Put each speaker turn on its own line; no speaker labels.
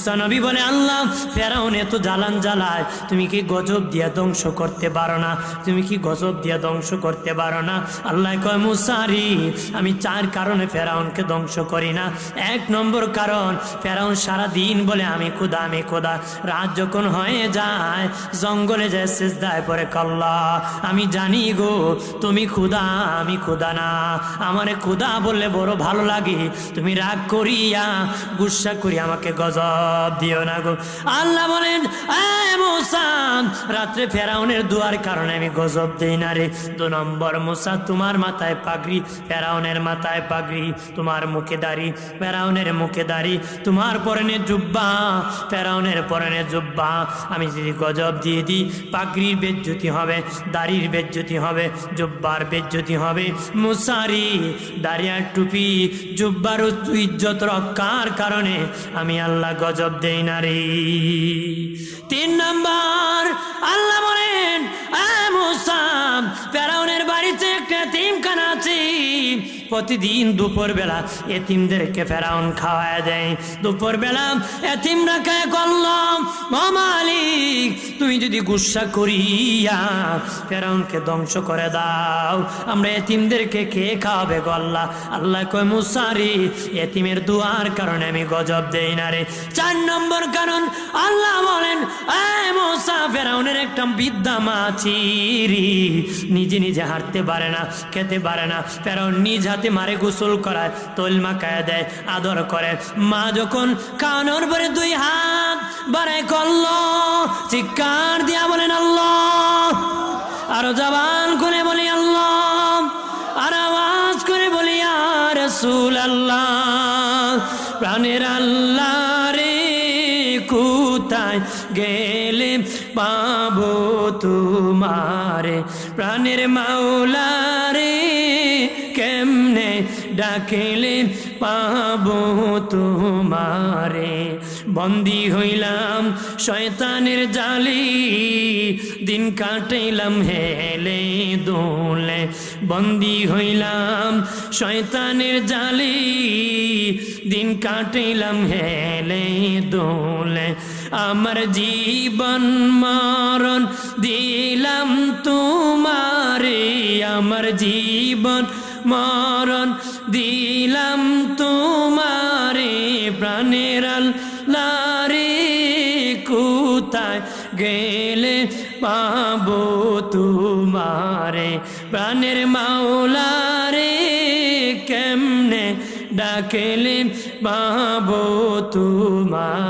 মুসা নবী বলে, আল্লাহ ফেরাউন এত জ্বালান জ্বালায়, তুমি কি গজব দিয়া ধ্বংস করতে পারো না? তুমি কি গজব দিয়া ধ্বংস করতে পারো না? আল্লাহ কয়, মুসা রে, আমি 4 কারণে ফেরাউনকে ধ্বংস করি না। 1 নম্বর কারণ, ফেরাউন সারাদিন বলে আমি খোদা, আমি খোদা। রাত যখন হয়ে যায় জঙ্গলে যায় সিজদায় পড়ে, আল্লাহ আমি জানি গো তুমি খোদা, আমি খোদা না। আমারে খোদা বললে বড় ভালো লাগে, তুমি রাগ করিয়া গুসা করি আমাকে গজব দিও না গো। আল্লাহ বলেন, মুসা রাত্রে ফেরাউনের দুয়ার কারণে আমি গজব দেই না রে। 2 নম্বর, মুসা তোমার মাথায় পাগড়ি, ফেরাউনের মাথায় পাগড়ি, তোমার মুখে দাড়ি, ফেরাউনের মুখে দাড়ি, তোমার পরনে জুব্বা, ফেরাউনের পরনে জুব্বা। আমি যদি গজব দিয়ে দিই, পাগড়ির বেজ্জতি হবে, দাড়ির বেজ্জতি হবে, জুব্বার বেজ্জতি হবে। মুসারি দাড়ি আর টুপি জুব্বার ইজ্জত রক্ষার কারণে আমি আল্লাহ গজব দেই না রে। 3 নম্বর, আল্লাহ বলেন, মুসা ফেরাউনের বাড়িতে একটা এতিমখানা আছে, প্রতিদিন দুপুর বেলা এতিমদেরকে ফেরাউন খাওয়ায় দেয়। দুপুর বেলা এতিমরা খায়, করলাম ও মালিক তুমি যদি গুসা করিয়া ফেরাউনকে ধ্বংস করে দাও, আমরা এতিমদেরকে কে খাওয়াবে গো আল্লাহ? আল্লাহ কয়, মুসা রে, এতিমের দুয়ার কারণে আমি গজব দেই না রে। 4 নম্বর কারণ, আল্লাহ বলেন, মুসা ফেরাউনের একটা বৃদ্ধা মা ছিরি, নিজে নিজে হাঁটতে পারে না, খেতে পারে না, ফেরাউন নিজ হাতে মারে গোসল করায়, তৈল মাখায় দেয়, আদর করে। মা যখন কানোর পরে 2 হাত বাড়ায় করল, চিৎকার দিয়া বলেন আল্লাহ, আরো জবান করে বলি আল্লাহ, আর আওয়াজ করে বলি ইয়া রাসূলুল্লাহ। প্রাণের আল্লাহ রে, কোথায় গেলে পাবো তোমারে? প্রাণের মাওলা রে, কেমনে ডাকিলে পাবো তোমারে? বন্দী হইলাম শয়তানের জালি, দিন কাটাইলাম হেলে দোলে। বন্দী হইলাম শয়তানের জালি, দিন কাটাইলাম হেলে দোলে। আমার জীবন মরণ দিলাম তোমারে, আমার জীবন মরণ দিলাম তোমারে। প্রাণের আল্লাহ রে, কোথায় গেলে পাবো তোমারে? প্রাণের মাওলা রে, কেমনে ডাকলে পাবো তোমার?